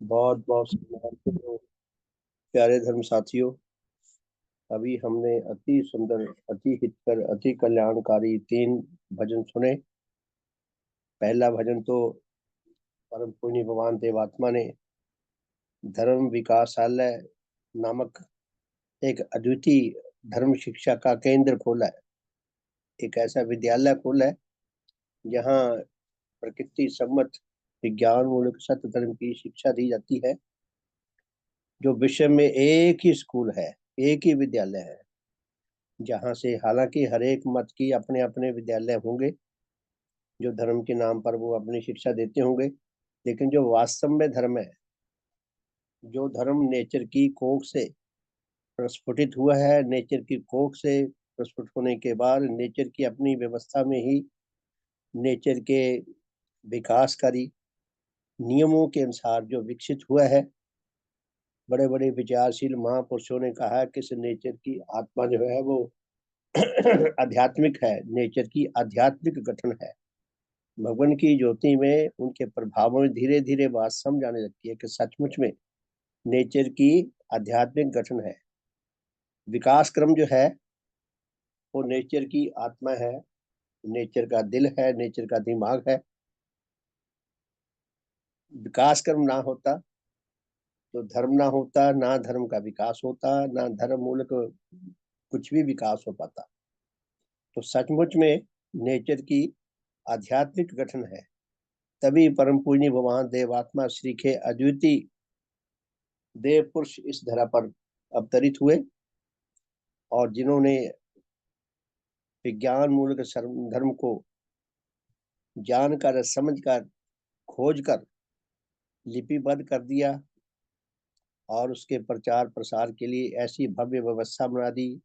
बहुत बहुत सम्मानित प्यारे धर्म साथियों। अभी हमने अति सुंदर, अति हितकर, अति कल्याणकारी 3 भजन सुने। पहला भजन तो परम पूज्य भगवान देवात्मा ने धर्म विकासालय नामक एक अद्वितीय धर्म शिक्षा का केंद्र खोला है। एक ऐसा विद्यालय खोला है जहाँ प्रकृति सम्मत विज्ञान मूलक सत्य धर्म की शिक्षा दी जाती है। जो विश्व में एक ही स्कूल है, एक ही विद्यालय है, जहाँ से हालांकि हर एक मत की अपने अपने विद्यालय होंगे जो धर्म के नाम पर वो अपनी शिक्षा देते होंगे, लेकिन जो वास्तव में धर्म है, जो धर्म नेचर की कोख से प्रस्फुटित हुआ है, नेचर की कोख से प्रस्फुट होने के बाद नेचर की अपनी व्यवस्था में ही नेचर के विकासकारी नियमों के अनुसार जो विकसित हुआ है। बड़े बड़े विचारशील महापुरुषों ने कहा कि इस नेचर की आत्मा जो है वो आध्यात्मिक है, नेचर की आध्यात्मिक गठन है। भगवान की ज्योति में उनके प्रभावों में धीरे धीरे बात समझ आने लगती है कि सचमुच में नेचर की आध्यात्मिक गठन है। विकास क्रम जो है वो नेचर की आत्मा है, नेचर का दिल है, नेचर का दिमाग है। विकास क्रम ना होता तो धर्म ना होता, ना धर्म का विकास होता, ना धर्म मूलक कुछ भी विकास हो पाता। तो सचमुच में नेचर की आध्यात्मिक गठन है। तभी परम पूज्य भगवान देवात्मा श्री के अद्वितीय देव पुरुष इस धरा पर अवतरित हुए और जिन्होंने विज्ञान मूलक धर्म को जानकर, समझकर, खोज कर लिपिबद्ध कर दिया और उसके प्रचार प्रसार के लिए ऐसी भव्य व्यवस्था बना दी,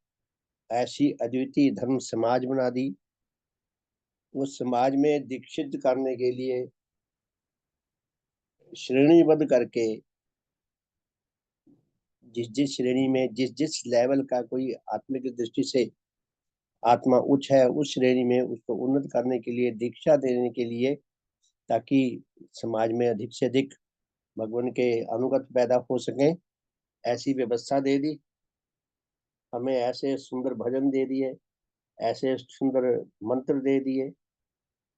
ऐसी अद्वितीय धर्म समाज बना दी। उस समाज में दीक्षित करने के लिए श्रेणीबद्ध करके जिस जिस श्रेणी में जिस जिस लेवल का कोई आत्मिक दृष्टि से आत्मा उच्च है, उस श्रेणी में उसको उन्नत करने के लिए, दीक्षा देने के लिए, ताकि समाज में अधिक से अधिक भगवान के अनुगत पैदा हो सके, ऐसी व्यवस्था दे दी। हमें ऐसे सुंदर भजन दे दिए, ऐसे सुंदर मंत्र दे दिए,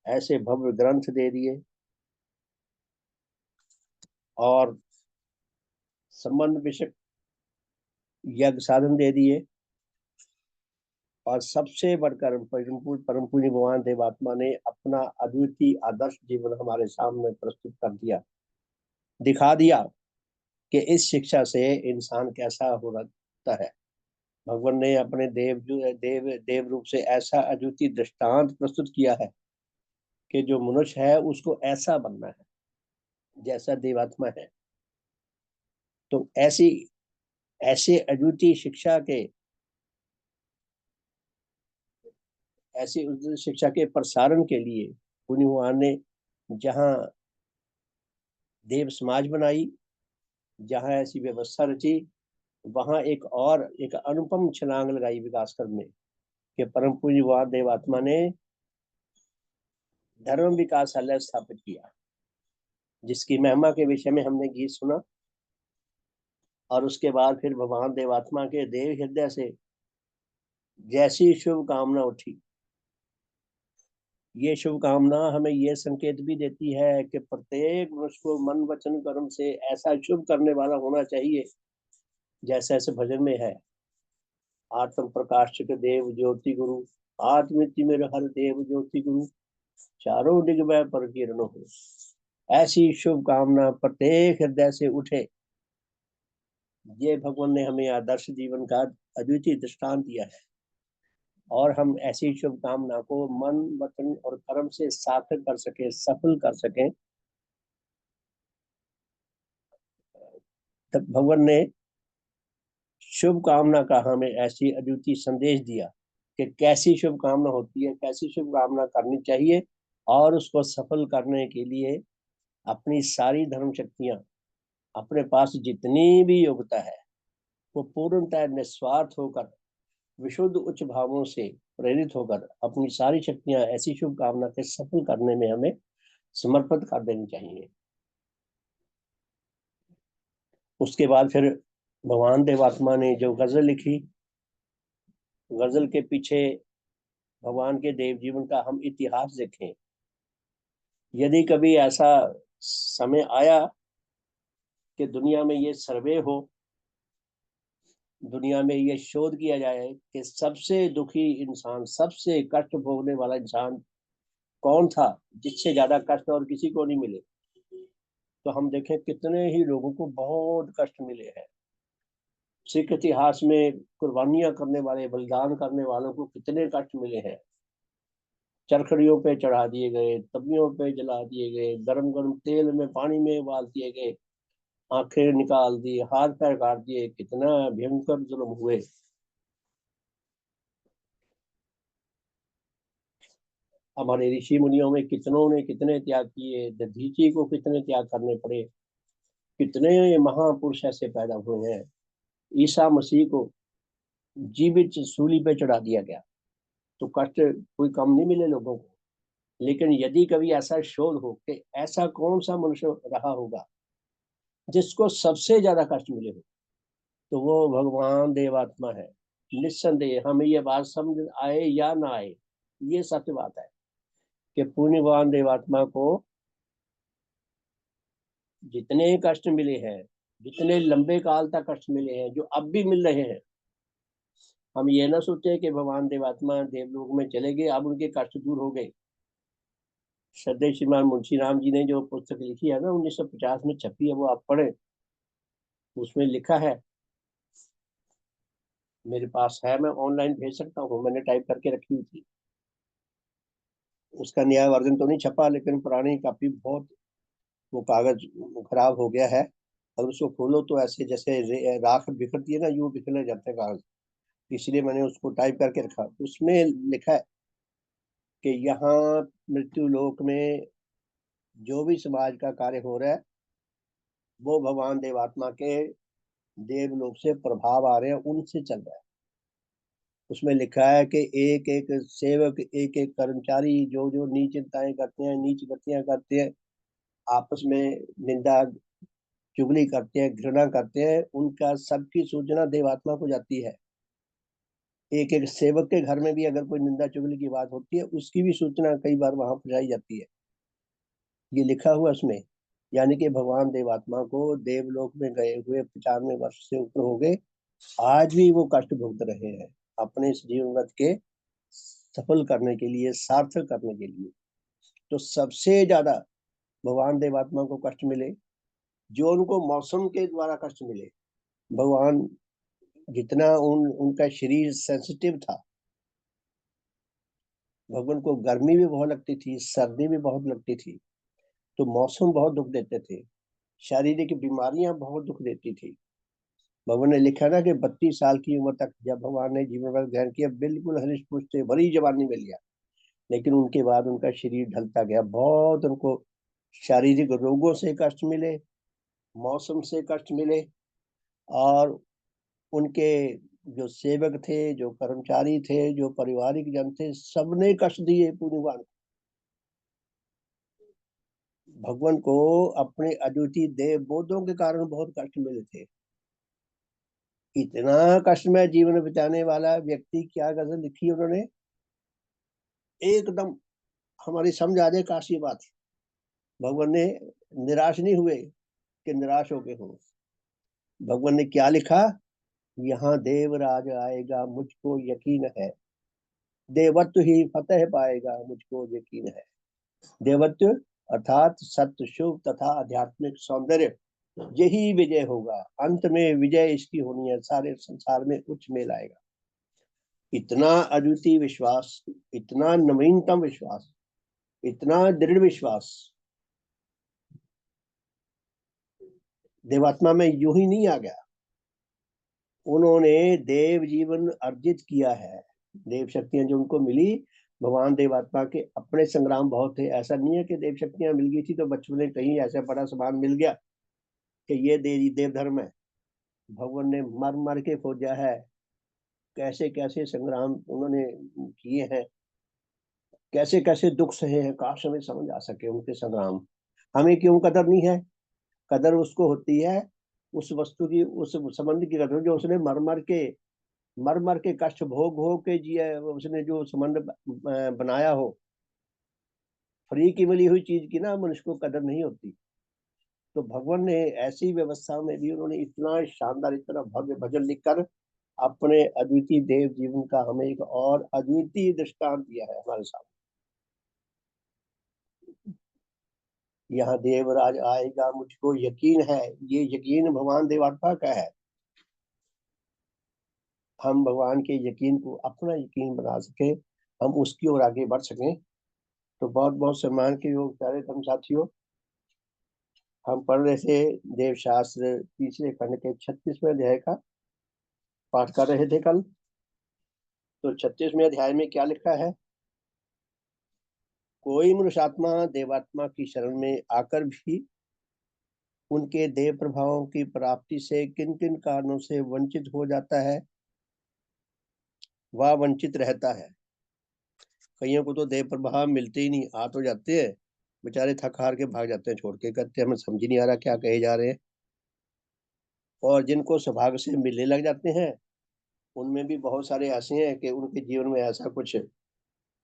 ऐसे भव्य ग्रंथ दे दिए और संबंध विषयक यज्ञ साधन दे दिए। और सबसे बढ़कर परम पूज्य भगवान देवात्मा ने अपना अद्वितीय आदर्श जीवन हमारे सामने प्रस्तुत कर दिया, दिखा दिया कि इस शिक्षा से इंसान कैसा हो रहता है। भगवान ने अपने देव रूप से ऐसा अद्वितीय दृष्टांत प्रस्तुत किया है कि जो मनुष्य है उसको ऐसा बनना है जैसा देवात्मा है। तो ऐसी ऐसे अद्वितीय शिक्षा के ऐसी शिक्षा के प्रसारण के लिए पुण्य भगवान ने जहाँ देव समाज बनाई, जहाँ ऐसी व्यवस्था रची, वहां एक अनुपम छलांग लगाई विकास करने के परम पूज्य भगवान देवात्मा ने धर्म विकासालय स्थापित किया, जिसकी महिमा के विषय में हमने गीत सुना। और उसके बाद फिर भगवान देवात्मा के देव हृदय से जैसी शुभकामना उठी, ये शुभकामना हमें ये संकेत भी देती है कि प्रत्येक मनुष्य को मन वचन कर्म से ऐसा शुभ करने वाला होना चाहिए जैसे ऐसे भजन में है। आत्म प्रकाश देव ज्योति गुरु, आत्मिति मेरे हर देव ज्योति गुरु, चारों दिग्वय पर किरण हो। ऐसी शुभकामना प्रत्येक हृदय से उठे, ये भगवान ने हमें आदर्श जीवन का अद्वितीय दृष्टांत दिया है। और हम ऐसी शुभकामना को मन वचन और कर्म से सार्थक कर सके, सफल कर सके, तब भगवान ने शुभकामना का हमें ऐसी अद्वितीय संदेश दिया कि कैसी शुभकामना होती है, कैसी शुभकामना करनी चाहिए। और उसको सफल करने के लिए अपनी सारी धर्म शक्तियां, अपने पास जितनी भी योग्यता है, वो पूर्णतः निस्वार्थ होकर, विशुद्ध उच्च भावों से प्रेरित होकर अपनी सारी शक्तियां ऐसी शुभकामना के सफल करने में हमें समर्पित कर देनी चाहिए। उसके बाद फिर भगवान देवात्मा ने जो गजल लिखी, गजल के पीछे भगवान के देव जीवन का हम इतिहास देखें। यदि कभी ऐसा समय आया कि दुनिया में ये सर्वे हो, दुनिया में ये शोध किया जाए कि सबसे दुखी इंसान, सबसे कष्ट भोगने वाला इंसान कौन था, जिससे ज्यादा कष्ट और किसी को नहीं मिले, तो हम देखें कितने ही लोगों को बहुत कष्ट मिले हैं। सिख इतिहास में कुर्बानियां करने वाले, बलिदान करने वालों को कितने कष्ट मिले हैं। चरखड़ियों पे चढ़ा दिए गए, तबियों पे जला दिए गए, गरम गरम तेल में पानी में उबाल दिए गए, आंखें निकाल दी, हाथ पैर काट दिए, कितना भयंकर जुल्म हुए। हमारे ऋषि मुनियों में कितनों ने कितने त्याग किए, दधीची को कितने त्याग करने पड़े, कितने महापुरुष ऐसे पैदा हुए हैं। ईसा मसीह को जीवित सूली पे चढ़ा दिया गया, तो कष्ट कोई कम नहीं मिले लोगों को। लेकिन यदि कभी ऐसा शोध हो कि ऐसा कौन सा मनुष्य रहा होगा जिसको सबसे ज्यादा कष्ट मिले हो, तो वो भगवान देवात्मा है। निस्संदेह, हमें ये बात समझ आए या ना आए, ये सत्य बात है कि पुण्यवान देवात्मा को जितने कष्ट मिले हैं, जितने लंबे काल तक कष्ट मिले हैं, जो अब भी मिल रहे हैं, हम ये ना सोचे कि भगवान देवात्मा देवलोक में चले गए, अब उनके कष्ट दूर हो गए। श्रद्धेय श्रीमान मुंशी राम जी ने जो पुस्तक लिखी है ना, 1950 में छपी है, वो आप पढ़े। उसमें लिखा है, मेरे पास है, मैं ऑनलाइन भेज सकता हूँ, मैंने टाइप करके रखी हुई थी। उसका नया वर्जन तो नहीं छपा, लेकिन पुरानी काफी बहुत, वो कागज खराब हो गया है। अगर उसको खोलो तो ऐसे जैसे राख बिखरती है ना, यूं बिखरने जाते हैं कागज। इसलिए मैंने उसको टाइप करके रखा। उसमें लिखा है कि यहाँ मृत्यु लोक में जो भी समाज का कार्य हो रहा है, वो भगवान देवात्मा के देवलोक से प्रभाव आ रहे हैं, उनसे चल रहा है। उसमें लिखा है कि एक एक सेवक, एक एक कर्मचारी जो जो नीच चिंताएं करते हैं, नीच गतियां करते हैं, आपस में निंदा चुगली करते हैं, घृणा करते हैं, उनका सबकी सूचना देवात्मा को जाती है। एक एक सेवक के घर में भी अगर कोई निंदा चुगली की बात होती है, उसकी भी सूचना कई बार वहां पहुंचाई जाती है। ये लिखा हुआ उसमें। यानी कि भगवान देवात्मा को देवलोक में गए हुए 95 वर्ष से ऊपर हो गए, आज भी वो कष्ट भुगत रहे हैं अपने इस जीवन व्रत के सफल करने के लिए, सार्थक करने के लिए। तो सबसे ज्यादा भगवान देवात्मा को कष्ट मिले जो उनको मौसम के द्वारा कष्ट मिले। भगवान जितना उनका शरीर सेंसिटिव था, भगवान को गर्मी भी बहुत लगती थी, सर्दी भी बहुत लगती थी, तो मौसम बहुत दुख देते थे, शारीरिक बीमारियां बहुत दुख देती थी। भगवान ने लिखा ना कि 32 साल की उम्र तक जब भगवान ने जीवन व्रत ग्रहण किया, बिल्कुल हरिष्ट पुष्ट थे, बड़ी जवानी में लिया। लेकिन उनके बाद उनका शरीर ढलता गया, बहुत उनको शारीरिक रोगों से कष्ट मिले, मौसम से कष्ट मिले, और उनके जो सेवक थे, जो कर्मचारी थे, जो पारिवारिक जन थे, सबने कष्ट दिए पूर्णवान। भगवान को अपने अद्वितीय देव बोधों के कारण बहुत कष्ट मिले थे। इतना कष्टमय जीवन बिताने वाला व्यक्ति, क्या गजल लिखी उन्होंने, एकदम हमारी समझ आ जाए काश ये बात। भगवान ने निराश नहीं हुए कि निराश हो गए हो। भगवान ने क्या लिखा, यहाँ देवराज आएगा मुझको यकीन है, देवत्व ही फतेह पाएगा मुझको यकीन है। देवत्व अर्थात सत्य, शुभ तथा आध्यात्मिक सौंदर्य, यही विजय होगा। अंत में विजय इसकी होनी है, सारे संसार में उच्च मेल आएगा। इतना अद्वितीय विश्वास, इतना नवीनतम विश्वास, इतना दृढ़ विश्वास देवात्मा में यूं ही नहीं आ गया। उन्होंने देव जीवन अर्जित किया है। देव शक्तियां जो उनको मिली, भगवान देवात्मा के अपने संग्राम बहुत थे। ऐसा नहीं है कि देव शक्तियां मिल गई थी तो बचपन में कहीं ऐसा बड़ा सामान मिल गया कि ये देव धर्म है। भगवान ने मर मर के खोजा है, कैसे कैसे संग्राम उन्होंने किए हैं, कैसे कैसे दुख सहे हैं, काश हमें समझ आ सके उनके संग्राम। हमें क्यों कदर नहीं है? कदर उसको होती है उस वस्तु की, उस संबंध की कदर, जो उसने मर मर के कष्ट भोग भोग के जिया, उसने जो संबंध बनाया हो, फ्री की मिली हुई चीज की ना मनुष्य को कदर नहीं होती। तो भगवान ने ऐसी व्यवस्था में भी उन्होंने इतना शानदार, इतना भव्य भजन लिखकर अपने अद्वितीय देव जीवन का हमें एक और अद्वितीय दृष्टांत दिया है हमारे सामने। यहाँ देवराज आएगा मुझको यकीन है, ये यकीन भगवान देवात्मा का है। हम भगवान के यकीन को अपना यकीन बना सके, हम उसकी ओर आगे बढ़ सकें। तो बहुत बहुत सम्मान के योग प्यारे धर्म साथियों, हम पढ़ रहे थे देव शास्त्र तीसरे खंड के 36वें अध्याय का पाठ कर रहे थे कल। तो 36वें अध्याय में क्या लिखा है? कोई मनुष्यात्मा देवात्मा की शरण में आकर भी उनके देव प्रभावों की प्राप्ति से किन किन कारणों से वंचित हो जाता है, वह वंचित रहता है। कईयों को तो देव प्रभाव मिलते ही नहीं, आ तो जाते हैं, बेचारे थक हार के भाग जाते हैं छोड़ के, कहते हैं हमें समझ नहीं आ रहा क्या कहे जा रहे हैं। और जिनको सौभाग्य से मिलने लग जाते हैं, उनमें भी बहुत सारे ऐसे हैं कि उनके जीवन में ऐसा कुछ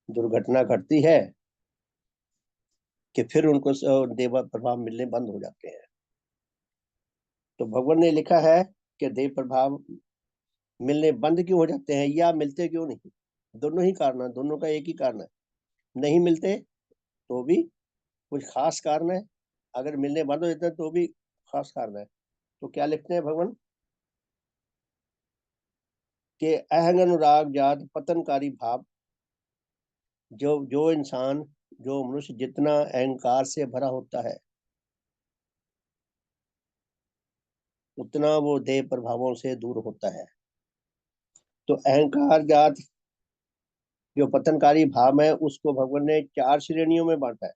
दुर्घटना घटती है कि फिर उनको देव प्रभाव मिलने बंद हो जाते हैं। तो भगवान ने लिखा है कि देव प्रभाव मिलने बंद क्यों हो जाते हैं या मिलते क्यों नहीं? दोनों ही कारण है, दोनों का एक ही कारण है। नहीं मिलते तो भी कुछ खास कारण है, अगर मिलने बंद हो जाते हैं तो भी खास कारण है। तो क्या लिखते हैं भगवान के अहंग अनुराग जात पतनकारी भाव, जो जो इंसान, जो मनुष्य जितना अहंकार से भरा होता है, उतना वो देह प्रभावों से दूर होता है। तो अहंकार जात जो पतनकारी भाव है, उसको भगवान ने 4 श्रेणियों में बांटा है।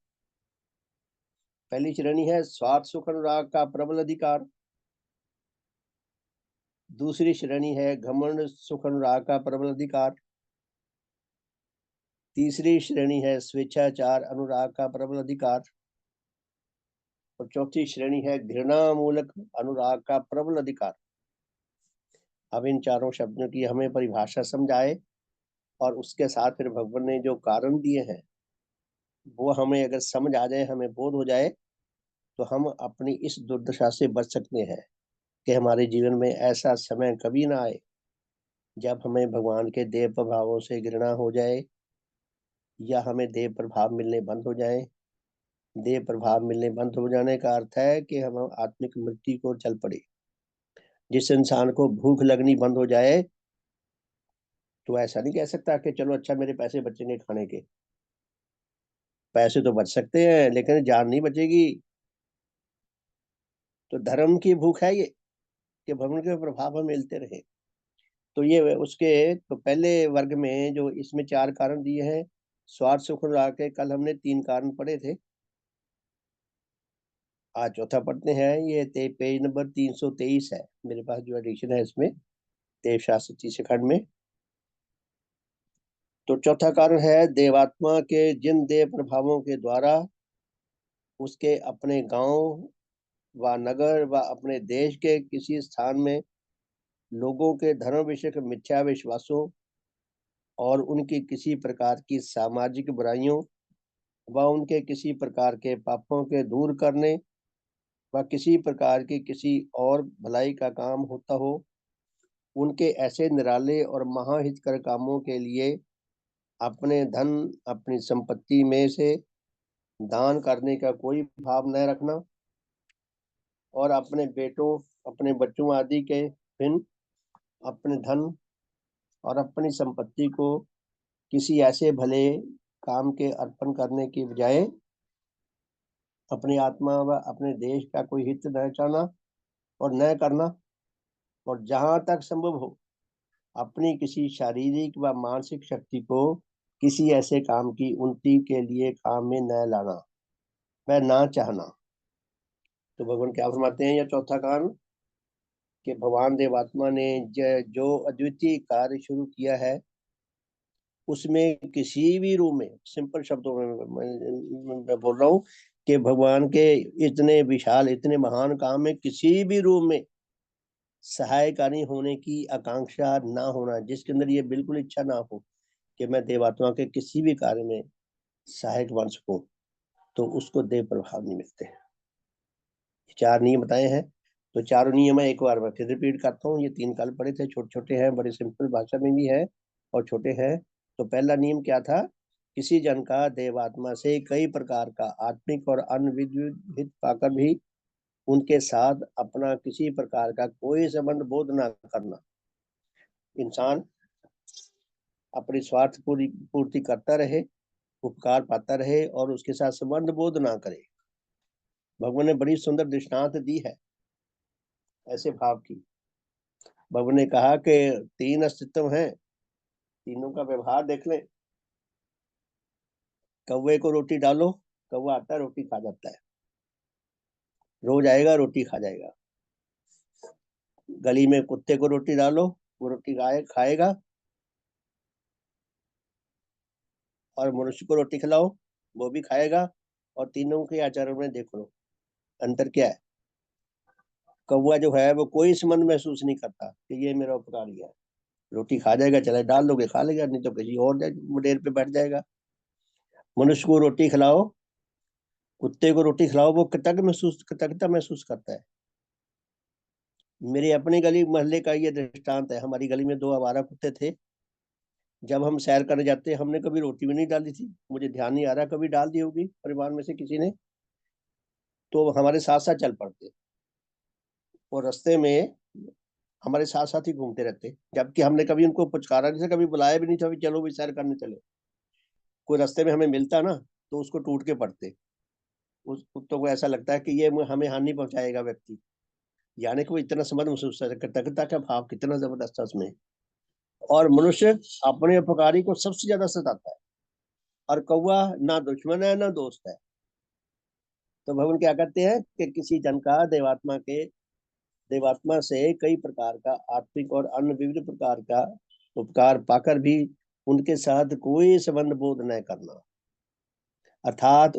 पहली श्रेणी है स्वार्थ सुख अनुराग का प्रबल अधिकार। दूसरी श्रेणी है घमंड सुख अनुराग का प्रबल अधिकार। तीसरी श्रेणी है स्वेच्छाचार अनुराग का प्रबल अधिकार। और चौथी श्रेणी है घृणा मूलक अनुराग का प्रबल अधिकार। अब इन चारों शब्दों की हमें परिभाषा समझाए और उसके साथ फिर भगवान ने जो कारण दिए हैं वो हमें अगर समझ आ जाए, हमें बोध हो जाए, तो हम अपनी इस दुर्दशा से बच सकते हैं कि हमारे जीवन में ऐसा समय कभी ना आए जब हमें भगवान के देव प्रभावों से घृणा हो जाए या हमें देव प्रभाव मिलने बंद हो जाए। देव प्रभाव मिलने बंद हो जाने का अर्थ है कि हम आत्मिक मृत्यु को चल पड़े। जिस इंसान को भूख लगनी बंद हो जाए तो ऐसा नहीं कह सकता कि चलो अच्छा मेरे पैसे बचेंगे खाने के। पैसे तो बच सकते हैं लेकिन जान नहीं बचेगी। तो धर्म की भूख है ये कि भगवान के प्रभाव हमें मिलते रहे। तो ये उसके तो पहले वर्ग में जो इसमें 4 कारण दिए हैं, स्वार्थ सुख अनुराग के कल हमने 3 कारण पढ़े थे। आज चौथा पढ़ते हैं, ये पेज नंबर 323 है मेरे पास जो एडिशन है इसमें, देव शास्त्र तीसरे खंड में। तो चौथा कारण है देवात्मा के जिन देव प्रभावों के द्वारा उसके अपने गांव व नगर व अपने देश के किसी स्थान में लोगों के धर्म विषयक मिथ्या विश्वासों और उनकी किसी प्रकार की सामाजिक बुराइयों व उनके किसी प्रकार के पापों के दूर करने व किसी प्रकार की किसी और भलाई का काम होता हो, उनके ऐसे निराले और महाहितकर कामों के लिए अपने धन, अपनी संपत्ति में से दान करने का कोई भाव न रखना और अपने बेटों, अपने बच्चों आदि के भिन्न अपने धन और अपनी संपत्ति को किसी ऐसे भले काम के अर्पण करने की बजाय अपनी आत्मा व अपने देश का कोई हित न चाहना और न करना, और जहां तक संभव हो अपनी किसी शारीरिक व मानसिक शक्ति को किसी ऐसे काम की उन्नति के लिए काम में न लाना, वह ना चाहना। तो भगवान क्या फरमाते हैं, यह चौथा कारण कि भगवान देवात्मा ने जो अद्वितीय कार्य शुरू किया है उसमें किसी भी रूप में, सिंपल शब्दों में मैं बोल रहा हूँ कि भगवान के इतने विशाल, इतने महान काम में किसी भी रूप में सहायकारी होने की आकांक्षा ना होना, जिसके अंदर ये बिल्कुल इच्छा ना हो कि मैं देवात्मा के किसी भी कार्य में सहायक बन सकूं, तो उसको देव प्रभाव नहीं मिलते। चार नियम बताए हैं, तो चारों नियम एक बार मैं फिर रिपीट करता हूँ। ये 3 कल पढ़े थे, छोटे छोटे हैं, बड़े सिंपल भाषा में भी है और छोटे हैं। तो पहला नियम क्या था? किसी जन का देवात्मा से कई प्रकार का आत्मिक और अन्य हित पाकर भी उनके साथ अपना किसी प्रकार का कोई संबंध बोध ना करना। इंसान अपनी स्वार्थ पूर्ति करता रहे, उपकार पाता रहे और उसके साथ संबंध बोध ना करे। भगवान ने बड़ी सुंदर दृष्टांत दी है ऐसे भाव की। भगवान ने कहा कि 3 अस्तित्व हैं, तीनों का व्यवहार देख लें। कौवे को रोटी डालो, कौवा आता है, रोटी खा जाता है, रोज आएगा, रोटी खा जाएगा। गली में कुत्ते को रोटी डालो, वो रोटी खाएगा, और मनुष्य को रोटी खिलाओ, वो भी खाएगा। और तीनों के आचरण में देख लो अंतर क्या है। कौवा जो है वो कोई संबंध महसूस नहीं करता कि ये मेरा उपकारी है, रोटी खा जाएगा, चले डाल दोगे खा लेगा, नहीं तो किसी और डेर पे बैठ जाएगा। मनुष्य को रोटी खिलाओ, कुत्ते को रोटी खिलाओ, वो कृतज्ञता महसूस करता है। मेरे अपनी गली मोहल्ले का ये दृष्टांत है। हमारी गली में 2 आवारा कुत्ते थे। जब हम सैर करने जाते, हमने कभी रोटी भी नहीं डाली थी, मुझे ध्यान नहीं आ रहा, कभी डाल दी होगी परिवार में से किसी ने, तो हमारे साथ साथ चल पड़ते और रास्ते में हमारे साथ साथ ही घूमते रहते, जबकि हमने कभी उनको पुचकारा नहीं था, कभी बुलाया भी नहीं था, चलो भी सैर करने चलो। कोई रास्ते में हमें मिलता ना, तो उसको टूट के पड़ते। उस कुत्तों को ऐसा लगता है कि ये हमें हानि पहुंचाएगा व्यक्ति, यानी कि वो इतना समझ महसूस करता, कृतज्ञता का भाव कितना जबरदस्त है उसमें। और मनुष्य अपने उपकारी को सबसे ज्यादा सताता है, और कौवा ना दुश्मन है ना दोस्त है। तो भगवान क्या कहते हैं कि किसी जन का देवात्मा से कई प्रकार का आत्मिक और अन्य विविध प्रकार का उपकार पाकर भी उनके साथ कोई संबंध बोध न करना, अर्थात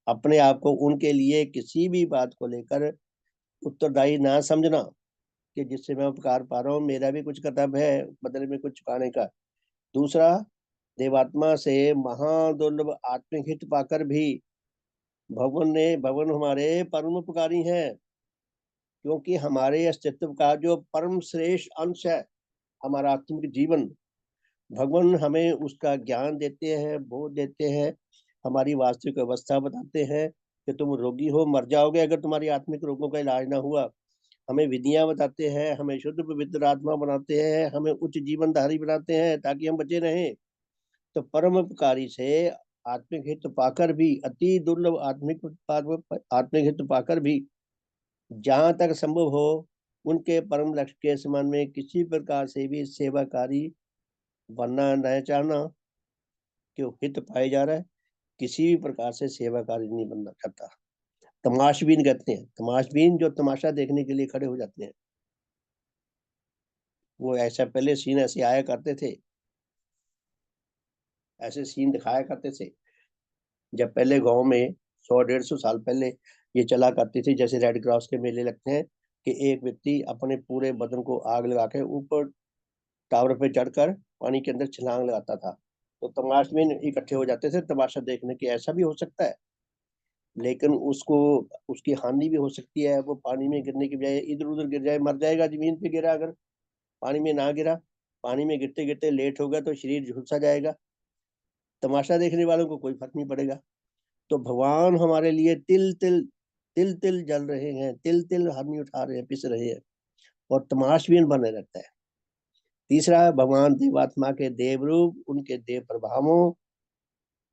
अपने आप को उनके लिए किसी भी बात को लेकर उत्तरदायी ना समझना कि जिससे मैं उपकार पा रहा हूँ, मेरा भी कुछ कर्तव्य है बदले में कुछ चुकाने का। दूसरा, देवात्मा से महादुर्लभ आत्मिक हित पाकर भी भगवान हमारे परम उपकारी हैं, क्योंकि हमारे अस्तित्व का जो परम श्रेष्ठ अंश है, हमारा आत्मिक जीवन, भगवान हमें उसका ज्ञान देते हैं, बोध देते हैं, हमारी वास्तविक अवस्था बताते हैं कि तुम रोगी हो, मर जाओगे अगर तुम्हारी आत्मिक रोगों का इलाज ना हुआ। हमें विधियां बताते हैं, हमें शुद्ध पवित्र आत्मा बनाते हैं, हमें उच्च जीवनधारी बनाते हैं ताकि हम बचे रहें। तो परम उपकारी से आत्मिक हित पाकर भी, अति दुर्लभ आत्मिक हित पाकर भी, जहां तक संभव हो उनके परम लक्ष्य के संबंध में किसी प्रकार से भी सेवाकारी बनना न चाहना। क्यों हित पाए जा रहा है, किसी भी प्रकार से सेवाकारी नहीं बनना चाहता। तमाशबीन कहते हैं, तमाशबीन जो तमाशा देखने के लिए खड़े हो जाते हैं, वो ऐसा पहले सीन ऐसे आया करते थे, ऐसे सीन दिखाया करते थे जब पहले गांव में 100-150 साल पहले ये चला करती थी। जैसे रेड क्रॉस के मेले लगते हैं कि एक व्यक्ति अपने पूरे बदन को आग लगा के ऊपर टावर पे चढ़कर पानी के अंदर छलांग लगाता था, तो तमाशबीन इकट्ठे हो जाते थे तमाशा देखने की। ऐसा भी हो सकता है, लेकिन उसको उसकी हानि भी हो सकती है। वो पानी में गिरने की बजाय इधर उधर गिर जाए, मर जाएगा। जमीन पे गिरा, अगर पानी में ना गिरा, पानी में गिरते गिरते लेट होगा तो शरीर झुलसा जाएगा, तमाशा देखने वालों को कोई फर्क नहीं पड़ेगा। तो भगवान हमारे लिए तिल तिल जल रहे हैं, तिल तिल हानि उठा रहे हैं, पिस रहे हैं, और तमाशबीन बने रहता है। तीसरा, भगवान देवात्मा के देव रूप, उनके देव प्रभावों,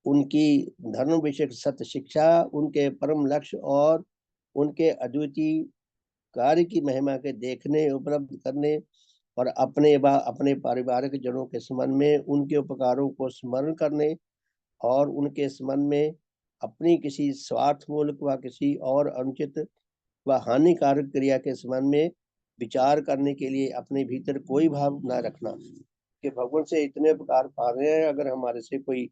उनकी धर्म विषयक सत्य शिक्षा, उनके परम लक्ष्य और उनके अद्वितीय कार्य की महिमा के देखने, उपलब्ध करने और अपने पारिवारिक जनों के संबंध में उनके उपकारों को स्मरण करने और उनके संबंध में अपनी किसी स्वार्थ मूलक व किसी और अनुचित व हानिकारक क्रिया के संबंध में विचार करने के लिए अपने भीतर कोई भाव न रखना कि भगवान से इतने उपकार पा रहे हैं, अगर हमारे से कोई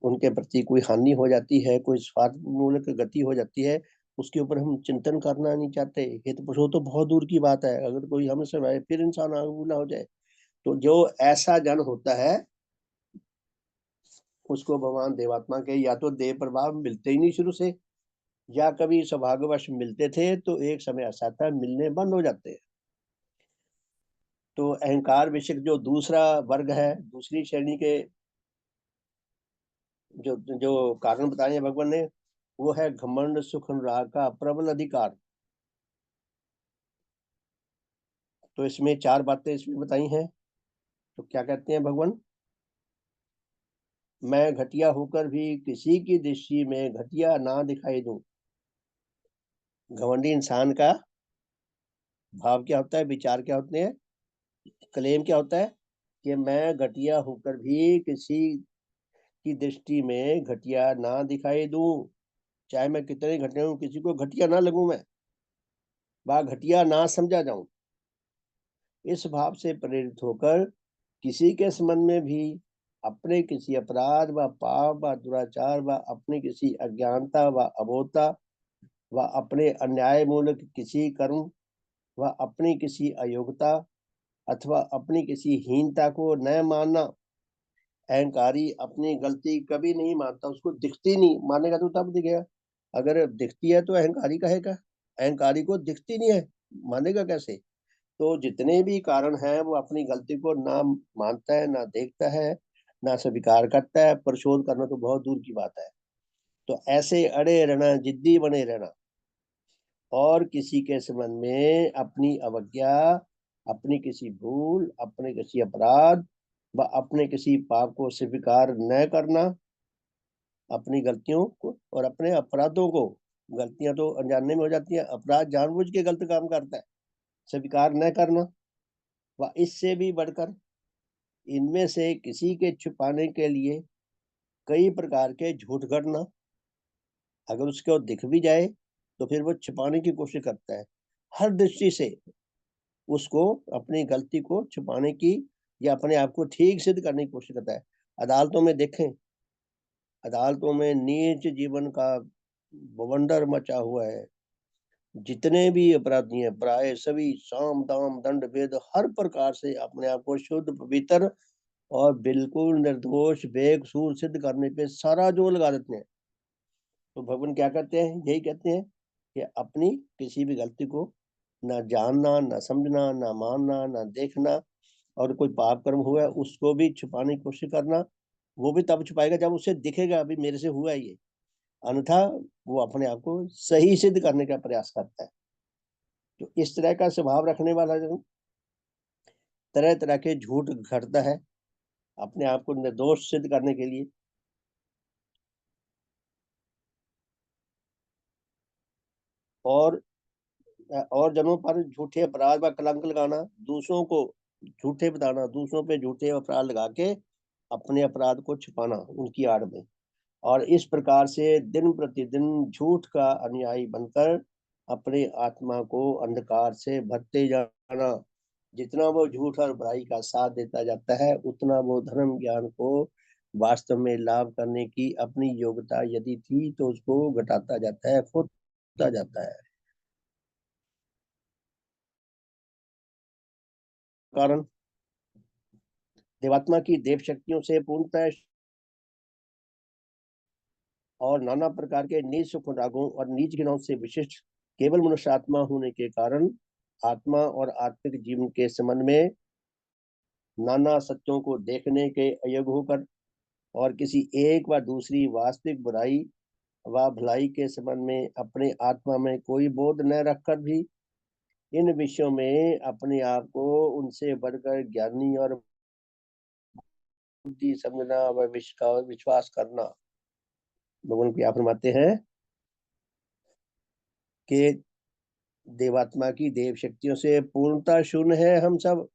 उनके प्रति कोई हानि हो जाती है, कोई स्वार्थ मूलक गति हो जाती है, उसके ऊपर हम चिंतन करना नहीं चाहते। हित पशु तो बहुत दूर की बात है, अगर कोई हमें सुनाए फिर इंसान आग बूला हो जाए। तो जो ऐसा जन होता है उसको भगवान देवात्मा के या तो देव प्रभाव मिलते ही नहीं शुरू से, या कभी सौभाग्यवश मिलते थे तो एक समय ऐसा था मिलने बंद हो जाते हैं। तो अहंकार विषयक जो दूसरा वर्ग है, दूसरी श्रेणी के जो जो कारण बताए हैं भगवान ने, वो है घमंड सुख अनुराग का प्रबल अधिकार। तो इसमें चार बातें इसमें बताई हैं। तो क्या कहते हैं भगवान, मैं घटिया होकर भी किसी की दृष्टि में घटिया ना दिखाई दूं। घमंडी इंसान का भाव क्या होता है, विचार क्या होते हैं, क्लेम क्या होता है कि मैं घटिया होकर भी किसी की दृष्टि में घटिया ना दिखाई दूं। चाहे मैं कितने घटिया हूं, किसी को घटिया ना लगूं, मैं वह घटिया ना समझा जाऊं। इस भाव से प्रेरित होकर किसी के संबंध में भी अपने किसी अपराध व पाप व दुराचार व अपनी किसी अज्ञानता व अबोधता व अपने अन्याय मूलक किसी कर्म व अपनी किसी अयोग्यता अथवा अपनी किसी हीनता को न मानना। अहंकारी अपनी गलती कभी नहीं मानता, उसको दिखती नहीं, मानेगा तो तब दिखेगा। अगर दिखती है तो अहंकारी का है क्या? अहंकारी को दिखती नहीं है, मानेगा कैसे? तो जितने भी कारण हैं वो अपनी गलती को ना मानता है, ना देखता है, ना स्वीकार करता है। परिशोध करना तो बहुत दूर की बात है। तो ऐसे अड़े रहना, जिद्दी बने रहना और किसी के संबंध में अपनी अवज्ञा, अपनी किसी भूल, अपने किसी अपराध व अपने किसी पाप को स्वीकार न करना, अपनी गलतियों को और अपने अपराधों को, गलतियां तो अनजाने में हो जाती हैं, अपराध जानबूझ के गलत काम करता है, स्वीकार न करना। व इससे भी बढ़कर इनमें से किसी के छुपाने के लिए कई प्रकार के झूठ गढ़ना। अगर उसको दिख भी जाए तो फिर वो छुपाने की कोशिश करता है, हर दृष्टि से उसको अपनी गलती को छुपाने की या अपने आप को ठीक सिद्ध करने की कोशिश करता है। अदालतों में देखें, अदालतों में नीच जीवन का बवंडर मचा हुआ है। जितने भी अपराधी हैं प्राय सभी साम दाम दंड भेद हर प्रकार से अपने आप को शुद्ध पवित्र और बिल्कुल निर्दोष बेकसूर सिद्ध करने पे सारा जोर लगा देते हैं। तो भगवान क्या कहते हैं, यही कहते हैं कि अपनी किसी भी गलती को ना जानना, ना समझना, ना मानना, ना देखना, और कोई पाप कर्म हुआ है उसको भी छुपाने की कोशिश करना। वो भी तब छुपाएगा जब उसे दिखेगा अभी मेरे से हुआ है ये, अन्यथा वो अपने आप को सही सिद्ध करने का प्रयास करता है। तो इस तरह का स्वभाव रखने वाला जो तरह तरह के झूठ घड़ता है अपने आप को निर्दोष सिद्ध करने के लिए, और और जनों पर झूठे अपराध व कलंक लगाना, दूसरों को झूठे बताना, दूसरों पे झूठे अपराध लगा के अपने अपराध को छुपाना उनकी आड़ में। और इस प्रकार से दिन प्रतिदिन झूठ का अनुयायी बनकर अपने आत्मा को अंधकार से भरते जाना। जितना वो झूठ और बुराई का साथ देता जाता है उतना वो धर्म ज्ञान को वास्तव में लाभ करने की अपनी योग्यता यदि थी तो उसको घटाता जाता है, खोता जाता है। कारण देवात्मा की देव शक्तियों से पूर्णतः और नाना प्रकार के नीच सुख रागों और नीच घृणाओं से विशिष्ट केवल मनुष्य आत्मा होने के कारण आत्मा और आत्मिक जीवन के संबंध में नाना सत्यों को देखने के अयोग्य होकर और किसी एक व दूसरी वास्तविक बुराई व भलाई के संबंध में अपने आत्मा में कोई बोध न रखकर भी इन विषयों में अपने आप को उनसे बढ़कर ज्ञानी और बुद्धि समझना व विश्वास करना। भगवान क्या फरमाते हैं कि देवात्मा की देव शक्तियों से पूर्णता शून्य है हम सब।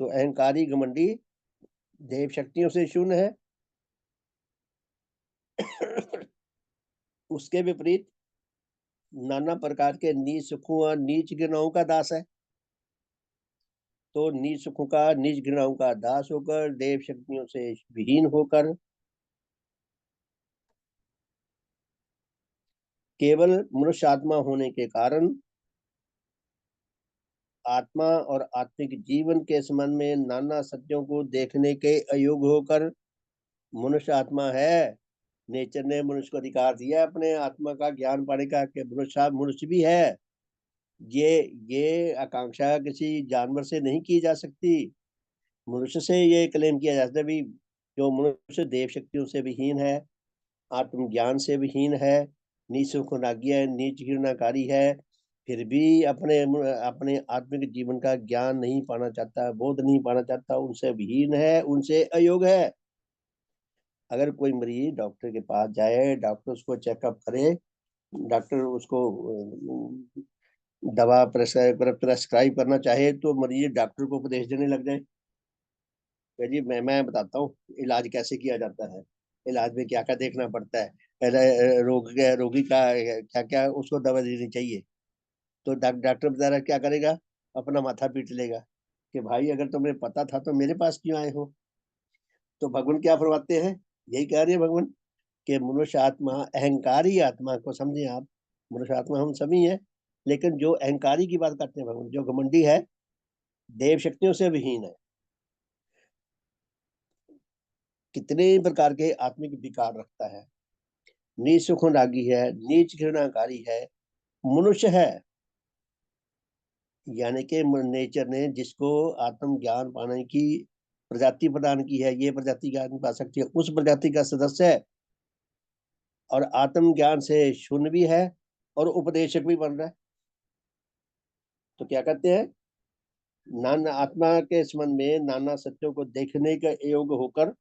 तो अहंकारी घमंडी देव शक्तियों से शून्य है। उसके विपरीत नाना प्रकार के नीच सुखों और नीच घृणाओं का दास है। तो नीच सुखों का, नीच घृणाओं का दास होकर, देव शक्तियों से विहीन होकर केवल मनुष्य आत्मा होने के कारण आत्मा और आत्मिक जीवन के संबंध में नाना सत्यों को देखने के अयोग्य होकर मनुष्य आत्मा है। नेचर ने मनुष्य को अधिकार दिया अपने आत्मा का ज्ञान पाने का कि मनुष्य मनुष्य भी है। ये आकांक्षा किसी जानवर से नहीं की जा सकती। मनुष्य से ये क्लेम किया जा सकता है भी जो मनुष्य देव शक्तियों से विहीन है, आत्मज्ञान से विहीन है, निःसुख नाज्ञ है, नीच घृणाकारी है, फिर भी अपने अपने आत्मिक जीवन का ज्ञान नहीं पाना चाहता, बोध नहीं पाना चाहता, उनसे विहीन है, उनसे अयोग्य है। अगर कोई मरीज डॉक्टर के पास जाए, डॉक्टर उसको चेकअप करे, डॉक्टर उसको दवा प्रेस्क्राइब करना चाहे तो मरीज डॉक्टर को उपदेश देने लग जाए जी मैं बताता हूँ इलाज कैसे किया जाता है, इलाज में क्या क्या देखना पड़ता है, पहले रोगी का क्या क्या उसको दवा देनी चाहिए। तो डॉक्टर बेचारा क्या करेगा, अपना माथा पीट लेगा कि भाई अगर तुम्हें पता था तो मेरे पास क्यों आए हो। तो भगवान क्या फरमाते हैं, यही कह रहे हैं भगवान कि मनुष्य आत्मा अहंकारी आत्मा को समझे आप। मनुष्य आत्मा हम सभी हैं, लेकिन जो अहंकारी की बात करते हैं भगवान, जो घमंडी है, देव शक्तियों से विहीन है, कितने प्रकार के आत्मिक विकार रखता है, निसुख रागी है, नीच घृणाकारी है, मनुष्य है। यानी कि नेचर ने जिसको आत्म ज्ञान पाने की प्रजाति प्रदान की है, ये प्रजाति ज्ञान पा सकती है, उस प्रजाति का सदस्य है और आत्म ज्ञान से शून्य भी है और उपदेशक भी बन रहा है। तो क्या कहते हैं, नाना आत्मा के संबंध में नाना सत्यों को देखने का योग्य होकर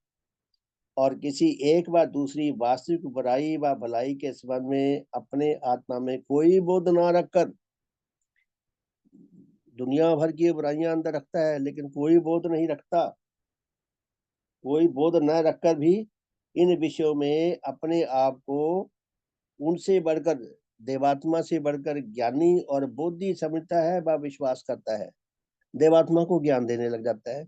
और किसी एक व दूसरी वास्तविक बुराई व भलाई के संबंध में अपने आत्मा में कोई बोध ना रखकर, दुनिया भर की बुराइयां अंदर रखता है लेकिन कोई बोध नहीं रखता, कोई बोध न रखकर भी इन विषयों में अपने आप को उनसे बढ़कर, देवात्मा से बढ़कर ज्ञानी और बोधी समझता है व विश्वास करता है, देवात्मा को ज्ञान देने लग जाता है।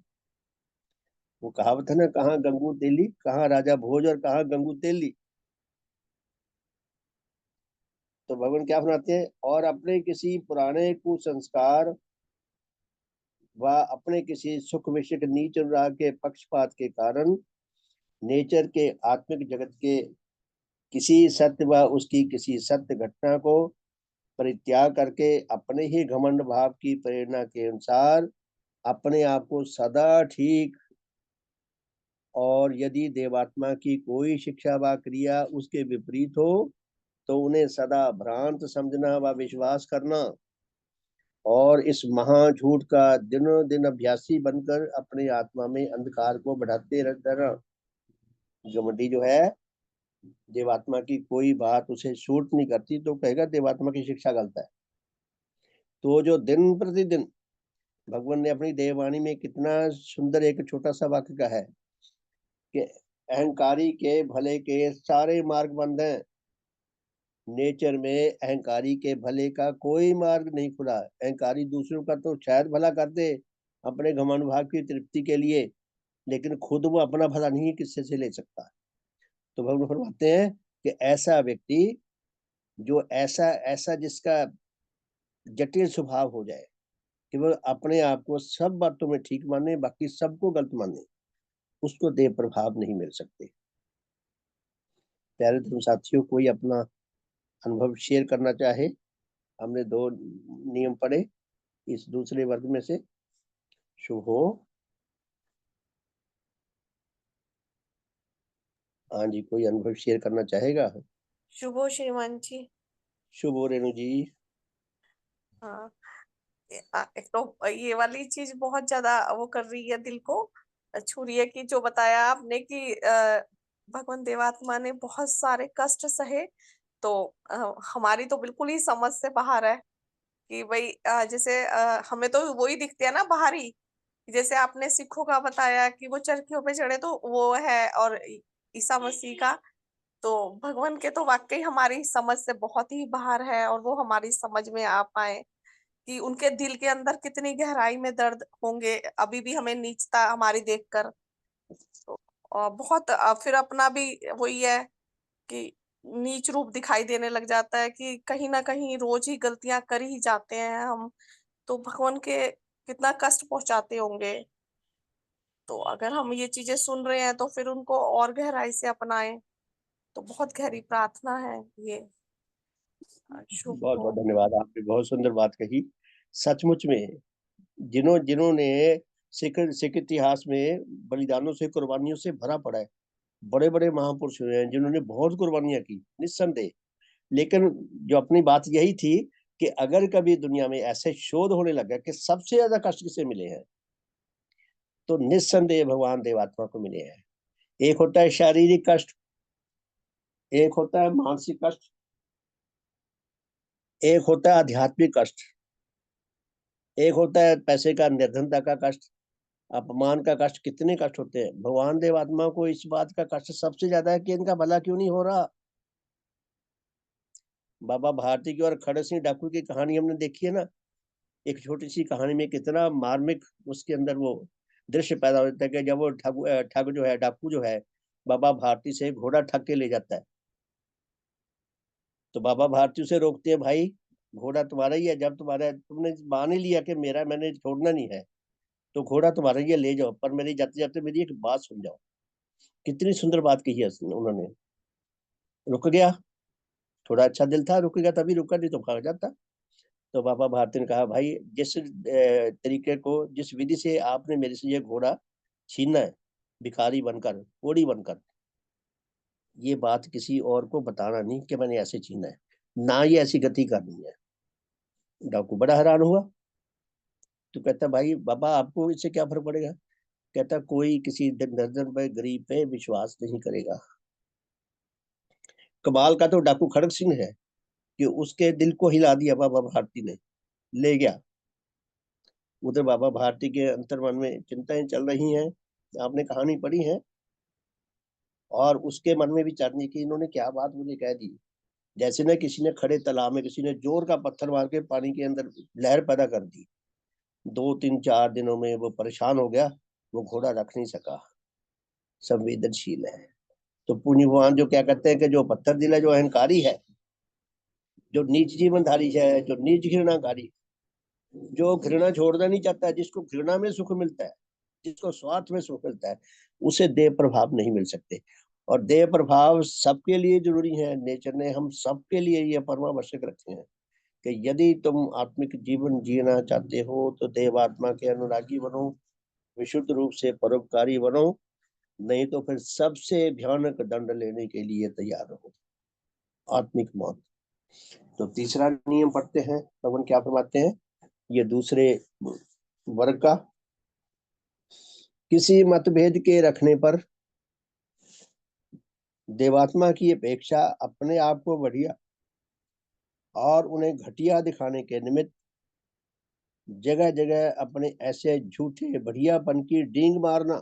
वो कहावत है ना, कहाँ गंगू तेली, कहाँ राजा भोज और कहाँ गंगू तेली। तो भगवान क्या सुनाते हैं, और अपने किसी पुराने कुसंस्कार व अपने किसी सुख विषयक नीच अनुराग के पक्षपात के कारण नेचर के आत्मिक जगत के किसी सत्य व उसकी किसी सत्य घटना को परित्याग करके अपने ही घमंड भाव की प्रेरणा के अनुसार अपने आप को सदा ठीक, और यदि देवात्मा की कोई शिक्षा व क्रिया उसके विपरीत हो तो उन्हें सदा भ्रांत समझना व विश्वास करना, और इस महाझूठ का दिनों दिन अभ्यासी बनकर अपने आत्मा में अंधकार को बढ़ाते रहना। घमंडी जो है, देवात्मा की कोई बात उसे सूट नहीं करती तो कहेगा देवात्मा की शिक्षा गलत है। तो जो दिन प्रतिदिन भगवान ने अपनी देववाणी में कितना सुंदर एक छोटा सा वाक्य का है कि अहंकारी के भले के सारे मार्ग बंद हैं, नेचर में अहंकारी के भले का कोई मार्ग नहीं खुला। अहंकारी दूसरों का तो शायद भला कर दे अपने घमंड भाव की तृप्ति के लिए, लेकिन खुद वो अपना भला नहीं किससे से ले सकता। तो भगवान फरमाते हैं कि ऐसा व्यक्ति जो ऐसा ऐसा जिसका जटिल स्वभाव हो जाए कि वो अपने आप को सब बातों में ठीक माने, बाकी सबको गलत माने, उसको देव प्रभाव नहीं मिल सकते। प्यारे धर्म साथियों, कोई अपना अनुभव शेयर करना चाहे। हमने दो नियम पढ़े, इस दूसरे वर्ग में से शुभ हो। हाँ जी, कोई अनुभव शेयर करना चाहेगा। शुभ हो श्रीमान जी। शुभ हो रेणु जी। हाँ, एक तो ये वाली चीज बहुत ज्यादा वो कर रही है, दिल को छू रही है कि जो बताया आपने कि भगवान देवात्मा ने बहुत सारे कष्ट सहे, तो हमारी तो बिल्कुल ही समझ से बाहर है कि भाई जैसे हमें तो वही दिखते हैं ना बाहरी। जैसे आपने सिखों का बताया कि वो चरखियों पे चढ़े, तो वो है, और ईसा मसीह का, तो भगवान के तो वाकई हमारी समझ से बहुत ही बाहर है, और वो हमारी समझ में आ पाए कि उनके दिल के अंदर कितनी गहराई में दर्द होंगे अभी भी हमें नीचता हमारी देखकर। तो बहुत फिर अपना भी वही है कि नीच रूप दिखाई देने लग जाता है कि कहीं ना कहीं रोज ही गलतियां कर ही जाते हैं हम, तो भगवान के कितना कष्ट पहुंचाते होंगे। तो अगर हम ये चीजें सुन रहे हैं तो फिर उनको और गहराई से अपनाएं। तो बहुत गहरी प्रार्थना है ये। शुभ बहुत बहुत हो। धन्यवाद, आपने बहुत सुंदर बात कही। सचमुच में जिन्होंने सिख सिख इतिहास में बलिदानों से, कुर्बानियों से भरा पड़ा है। बड़े बड़े महापुरुष हुए हैं जिन्होंने बहुत कुर्बानियां की, निस्संदेह। लेकिन जो अपनी बात यही थी कि अगर कभी दुनिया में ऐसे शोध होने लगा कि सबसे ज्यादा कष्ट किसे मिले हैं, तो निस्संदेह भगवान देवात्मा को मिले हैं। एक होता है शारीरिक कष्ट, एक होता है मानसिक कष्ट, एक होता है आध्यात्मिक कष्ट, एक होता है पैसे का, निर्धनता का कष्ट, अपमान का कष्ट। कितने कष्ट होते हैं। भगवान देवात्मा को इस बात का कष्ट सबसे ज्यादा है कि इनका भला क्यों नहीं हो रहा। बाबा भारती की और खड़क सिंह डाकू की कहानी हमने देखी है ना। एक छोटी सी कहानी में कितना मार्मिक उसके अंदर वो दृश्य पैदा होता है कि जब वो ठग जो है, डाकू जो है, बाबा भारती से घोड़ा ठग के ले जाता है। तो बाबा भारती उसे रोकते हैं, भाई घोड़ा तुम्हारा ही है, जब तुम्हारा तुमने मान ही लिया कि मेरा, मैंने छोड़ना नहीं है, तो घोड़ा तुम्हारा ही है, ले जाओ, पर मेरी जाते जाते मेरी एक बात सुन जाओ। कितनी सुंदर बात कही है उन्होंने। रुक गया, थोड़ा अच्छा दिल था, रुक गया, तभी रुका, नहीं तो भाग जाता। तो बाबा भारती ने कहा, भाई जिस तरीके को, जिस विधि से आपने मेरे से ये घोड़ा छीना है, भिखारी बनकर, कोड़ी बनकर, ये बात किसी और को बताना नहीं कि मैंने ऐसे छीना है, ना ये ऐसी गति करनी है। डाकू बड़ा हैरान हुआ। तो कहता, भाई बाबा आपको इससे क्या फर्क पड़ेगा। कहता, कोई किसी निर्धन पे, गरीब पे विश्वास नहीं करेगा। कमाल का तो डाकू खड़क सिंह है कि उसके दिल को हिला दिया बाबा भारती ने, ले गया। उधर बाबा भारती के अंतर्मन में चिंताएं चल रही हैं, आपने कहानी पढ़ी है। और उसके मन में विचार नहीं कि इन्होंने क्या बात मुझे कह दी। जैसे ना किसी ने खड़े तालाब में किसी ने जोर का पत्थर मार के पानी के अंदर लहर पैदा कर दी। 2 3 4 दिनों में वो परेशान हो गया, वो घोड़ा रख नहीं सका। संवेदनशील है। तो पुण्य भगवान जो क्या कहते हैं कि जो पत्थर दिल है, जो अहंकारी है, जो नीच जीवनधारी है, जो नीच घृणाकारी, जो घृणा छोड़ना नहीं चाहता, जिसको घृणा में सुख मिलता है, जिसको स्वार्थ में सुख मिलता है, उसे देह प्रभाव नहीं मिल सकते। और देह प्रभाव सबके लिए जरूरी है। नेचर ने हम सबके लिए ये परमावश्यक रखे हैं कि यदि तुम आत्मिक जीवन जीना चाहते हो तो देवात्मा के अनुरागी बनो, विशुद्ध रूप से परोपकारी बनो, नहीं तो फिर सबसे भयानक दंड लेने के लिए तैयार रहो, आत्मिक मौत। तो तीसरा नियम पढ़ते हैं, भगवान क्या फरमाते हैं। ये दूसरे वर्ग का, किसी मतभेद के रखने पर देवात्मा की अपेक्षा अपने आप को बढ़िया और उन्हें घटिया दिखाने के निमित्त जगह जगह अपने ऐसे झूठे बढ़ियापन की डींग मारना।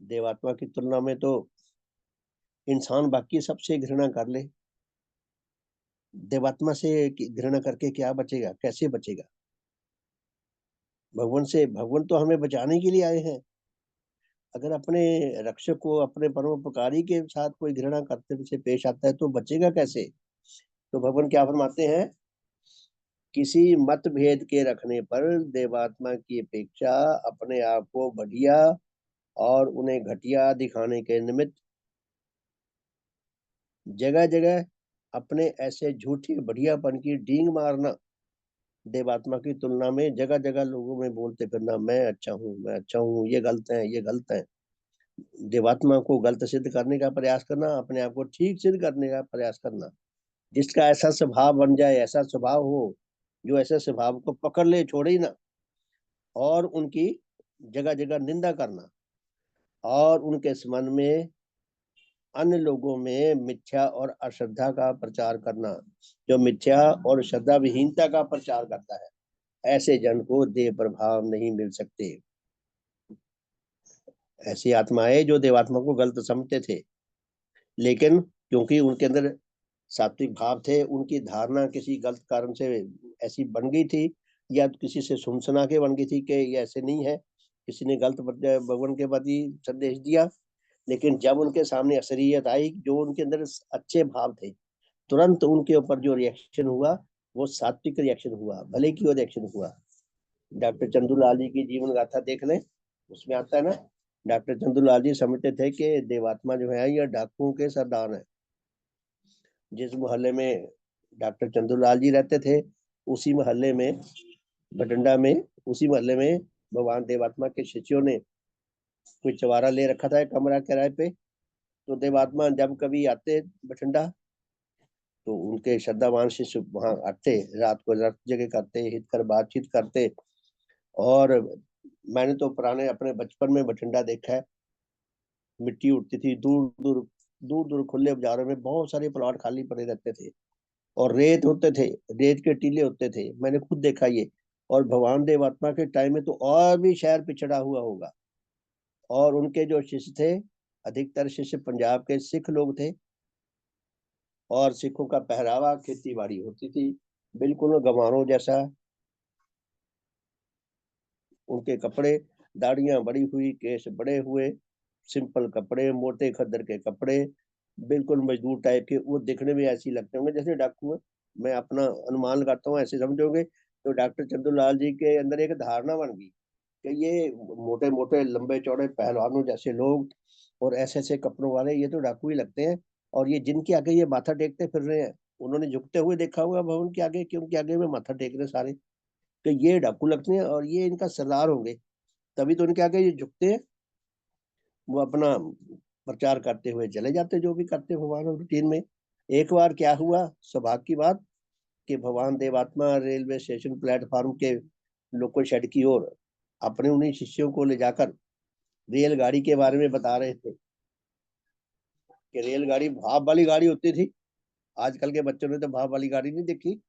देवात्मा की तुलना में तो इंसान बाकी सबसे घृणा कर ले, देवात्मा से घृणा करके क्या बचेगा, कैसे बचेगा। भगवान से, भगवान तो हमें बचाने के लिए आए हैं। अगर अपने रक्षक को, अपने परोपकारी के साथ कोई घृणा करते से पेश आता है तो बचेगा कैसे। तो भगवान क्या फरमाते हैं, किसी मतभेद के रखने पर देवात्मा की अपेक्षा अपने आप को बढ़िया और उन्हें घटिया दिखाने के निमित्त जगह जगह अपने ऐसे झूठी बढ़ियापन की डींग मारना। देवात्मा की तुलना में जगह जगह लोगों में बोलते फिरना, मैं अच्छा हूँ, मैं अच्छा हूँ, ये गलत है, ये गलत है। देवात्मा को गलत सिद्ध करने का प्रयास करना, अपने आप को ठीक सिद्ध करने का प्रयास करना। जिसका ऐसा स्वभाव बन जाए, ऐसा स्वभाव हो, जो ऐसे स्वभाव को पकड़ ले, छोड़े ही ना, और उनकी जगह जगह निंदा करना, और उनके संबंध में अन्य लोगों में मिथ्या और अश्रद्धा का प्रचार करना। जो मिथ्या और श्रद्धा विहीनता का प्रचार करता है, ऐसे जन को देव प्रभाव नहीं मिल सकते। ऐसी आत्माएं जो देवात्मा को गलत समझते थे, लेकिन क्योंकि उनके अंदर सात्विक भाव थे, उनकी धारणा किसी गलत कारण से ऐसी बन गई थी, या किसी से सुन सुना के बन गई थी कि ये ऐसे नहीं है, किसी ने गलत भगवान के प्रति संदेश दिया, लेकिन जब उनके सामने असलियत आई, जो उनके अंदर अच्छे भाव थे, तुरंत उनके ऊपर जो रिएक्शन हुआ वो सात्विक रिएक्शन हुआ, भले की वो रिएक्शन हुआ। डॉक्टर चंदूलाल जी की जीवन गाथा देख लें, उसमें आता है ना, डॉक्टर चंदूलाल जी समझते थे कि देवात्मा जो है ये डाकुओं के सरदार है। जिस मोहल्ले में डॉक्टर चंदूलाल जी रहते थे, उसी मोहल्ले में, बठिंडा में, उसी मोहल्ले में भगवान देवात्मा के शिष्यों ने कोई चवारा ले रखा था, कमरा किराए पे। तो देवात्मा जब कभी आते बठिंडा, तो उनके श्रद्धावान शिष्य वहां आते, रात को रात जगह करते, हित कर बातचीत करते। और मैंने तो पुराने अपने बचपन में बठिंडा देखा है, मिट्टी उड़ती थी दूर दूर, दूर दूर खुले बाजारों में बहुत सारे प्लॉट खाली पड़े रहते थे, और रेत होते थे, रेत के टीले होते थे, मैंने खुद देखा ये। और भगवान देवात्मा के टाइम में तो और भी शहर पिछड़ा हुआ होगा। और उनके जो शिष्य थे, अधिकतर शिष्य पंजाब के सिख लोग थे, और सिखों का पहरावा खेती बाड़ी होती थी, बिल्कुल गंवारों जैसा उनके कपड़े, दाढ़ियां बड़ी हुई, केश बड़े हुए, सिंपल कपड़े, मोटे खद्दर के कपड़े, बिल्कुल मजदूर टाइप के। वो दिखने में ऐसे ही लगते होंगे जैसे डाकू है, मैं अपना अनुमान लगाता हूँ ऐसे समझोगे। तो डॉक्टर चंदूलाल जी के अंदर एक धारणा बन गई कि ये मोटे मोटे लंबे चौड़े पहलवानों जैसे लोग और ऐसे ऐसे कपड़ों वाले, ये तो डाकू ही लगते हैं। और ये जिनके आगे ये माथा टेकते फिर रहे हैं, उन्होंने झुकते हुए देखा हुआ भवन के आगे, कि उनके आगे में माथा टेक रहे सारे, कि ये डाकू लगते हैं और ये इनका सरदार होंगे। तभी तो उनके आगे ये झुकते हैं, वो अपना प्रचार करते हुए चले जाते, जो भी करते भगवान रूटीन में। एक बार क्या हुआ, सौभाग्य की बात, कि भगवान देवात्मा रेलवे स्टेशन प्लेटफार्म के लोकल शेड की ओर अपने उन्हीं शिष्यों को ले जाकर रेलगाड़ी के बारे में बता रहे थे, कि रेलगाड़ी भाप वाली गाड़ी होती थी। आजकल के बच्चों ने तो भाप वाली गाड़ी नहीं देखी।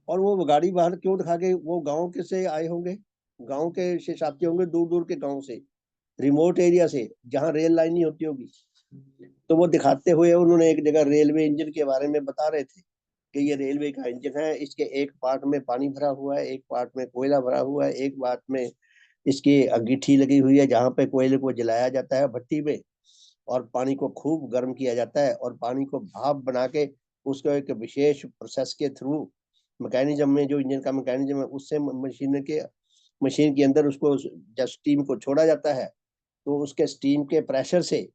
और वो गाड़ी बाहर क्यों दिखा के, वो गांव के से आए होंगे, गांव के से साथी होंगे, दूर दूर के गांव से, रिमोट एरिया से, जहाँ रेल लाइन नहीं होती होगी। तो वो दिखाते हुए उन्होंने एक जगह रेलवे इंजन के बारे में बता रहे थे, कि ये रेलवे का इंजन है, इसके एक पार्ट में पानी भरा हुआ है, एक पार्ट में कोयला भरा हुआ है, एक पार्ट में इसकी अंगीठी लगी हुई है, जहाँ पे कोयले को जलाया जाता है भट्टी में, और पानी को खूब गर्म किया जाता है, और पानी को भाप बना के उसको एक विशेष प्रोसेस के थ्रू, मैकेनिज्म में, जो इंजन का मैकेनिज्म है, उससे मशीन के अंदर उसको, जब स्टीम को छोड़ा जाता है, तो उसके स्टीम के प्रेशर से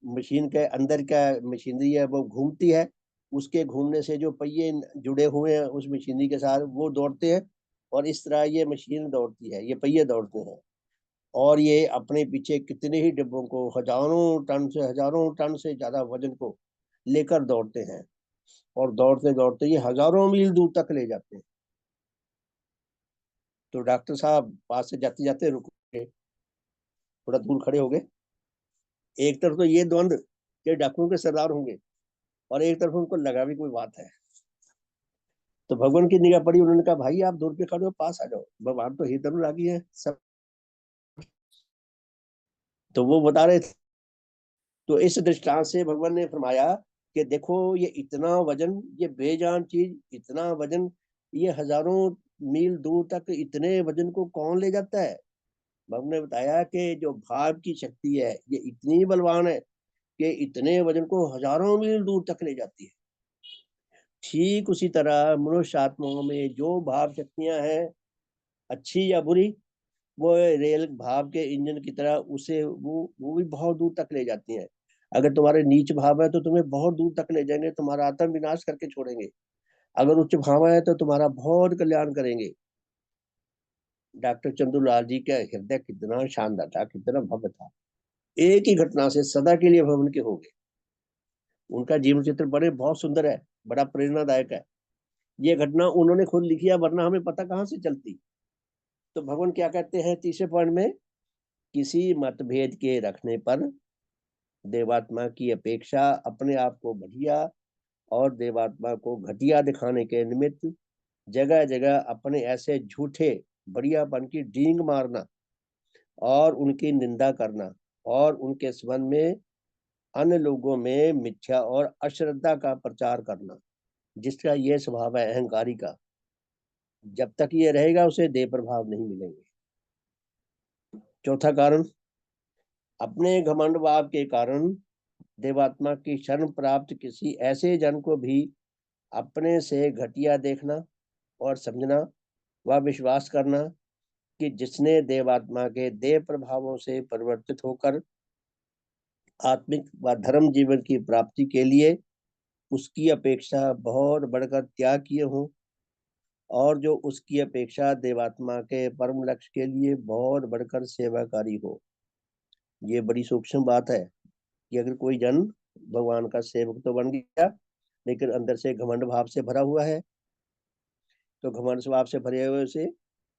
मशीन के अंदर का मशीनरी है वो घूमती है। उसके घूमने से जो पहिए जुड़े हुए हैं उस मशीनरी के साथ, वो दौड़ते हैं, और इस तरह ये मशीन दौड़ती है, ये पहिए दौड़ते हैं। और ये अपने पीछे कितने ही डिब्बों को, हजारों टन से ज्यादा वजन को लेकर दौड़ते हैं, और दौड़ते दौड़ते ये हजारों मील दूर तक ले जाते हैं। तो डॉक्टर साहब पास से जाते जाते रुके, थोड़ा दूर खड़े हो गए। एक तरफ तो ये द्वंद कि डाकुओं के सरदार होंगे, और एक तरफ उनको लगा भी कोई बात है। तो भगवान की निगाह पड़ी, उन्होंने कहा भाई आप दूर पे खड़े हो, पास आ जाओ, भगवान तो हित अनुरागी है सब। तो वो बता रहे थे, तो इस दृष्टांत से भगवान ने फरमाया कि देखो ये इतना वजन, ये बेजान चीज, इतना वजन, ये हजारों मील दूर तक इतने वजन को कौन ले जाता है। भगवान ने बताया कि जो भाव की शक्ति है ये इतनी बलवान है कि इतने वजन को हजारों मील दूर तक ले जाती है। ठीक उसी तरह मनुष्य आत्माओं में जो भाव शक्तियां हैं, अच्छी या बुरी, वो रेल भाव के इंजन की तरह उसे वो भी बहुत दूर तक ले जाती हैं। अगर तुम्हारे नीच भाव है तो तुम्हें बहुत दूर तक ले जाएंगे, तुम्हारा आत्म विनाश करके छोड़ेंगे। अगर उच्च भाव है तो तुम्हारा बहुत कल्याण करेंगे। डॉक्टर चंदूलाल जी का हृदय कितना शानदार था, कितना भव्य था। एक ही घटना से सदा के लिए भवन के हो गए। उनका जीवन चित्र बड़े बहुत सुंदर है, बड़ा प्रेरणादायक है। ये घटना उन्होंने खुद लिखी है, वरना हमें पता कहाँ से चलती। तो भगवान क्या कहते हैं तीसरे पॉइंट में, किसी मतभेद के रखने पर देवात्मा की अपेक्षा अपने आप को बढ़िया और देवात्मा को घटिया दिखाने के निमित्त जगह जगह अपने ऐसे झूठे बढ़ियापन की डींग मारना, और उनकी निंदा करना, और उनके संबंध में अन्य लोगों में मिथ्या और अश्रद्धा का प्रचार करना, जिसका ये स्वभाव है अहंकारी का, जब तक ये रहेगा उसे देह प्रभाव नहीं मिलेंगे। चौथा कारण, अपने घमंड भाव के कारण देवात्मा की शरण प्राप्त किसी ऐसे जन को भी अपने से घटिया देखना और समझना व विश्वास करना कि जिसने देवात्मा के देह प्रभावों से परिवर्तित होकर आत्मिक व धर्म जीवन की प्राप्ति के लिए उसकी अपेक्षा बहुत बढ़कर त्याग किए हों, और जो उसकी अपेक्षा देवात्मा के परम लक्ष्य के लिए बहुत बढ़कर सेवाकारी हो। ये बड़ी सूक्ष्म बात है कि अगर कोई जन भगवान का सेवक तो बन गया, लेकिन अंदर से घमंड भाव से भरा हुआ है, तो घमंड भाव से भरे हुए से